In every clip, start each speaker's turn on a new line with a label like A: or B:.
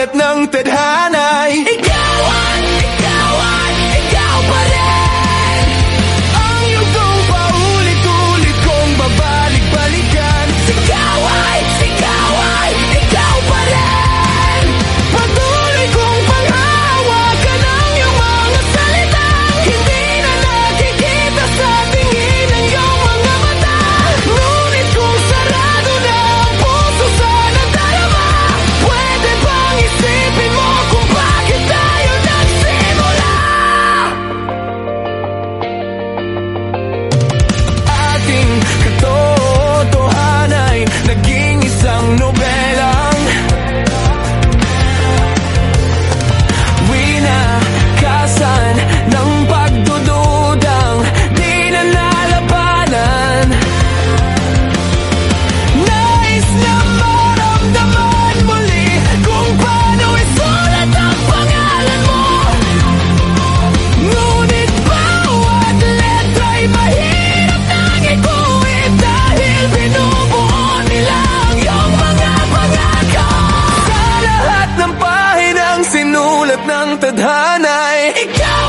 A: sinulat ng tadhana'y ikaw pa rin. Ang yugtong paulit-ulit kong babalik-balikan. Ikaw ay ikaw pa rin. Patuloy kong panghahawakan ang iyong mga salitang hindi na nakikita sa tingin ng iyong mga mata. Ngunit kung sarado na ang puso sa nadarama, pwede bang isipin mo kung bakit tayo nagsimula? Ating katotohanan ay naging isang nobelang winakasan ng pagdududang di na nalabanan. Nais na maramdaman muli kung paano isulat ang pangalan mo. Ngunit bawat letra'y mahirap nang ikuwit dahil binubuo nila ang iyong mga pangako. Sa lahat ng pahinang sinulat ng tadhana'y ikaw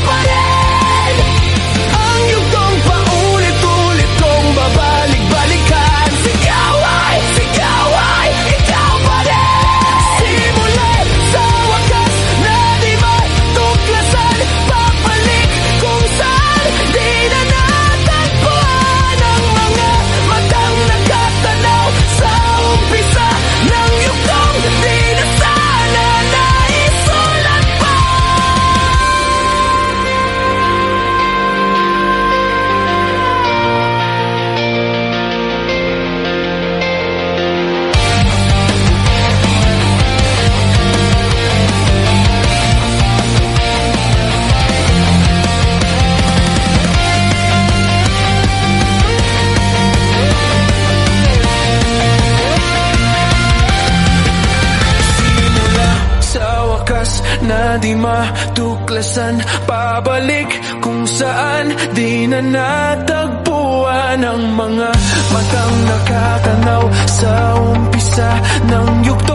A: pa rin. Ang yugtong paulit-ulit kong babalik-balikan. Ikaw ay ikaw pa rin. Simulat sa wakas na di matuklasan, papalik kung saan di na natagpuan ang mga matang nakatanaw sa umpisa ng yugtong di na sana naisulat pa. Sa wakas na di matuklasan, pabalik kung saan di na natagpuan ang mga matang nakatanaw sa umpisa ng yugto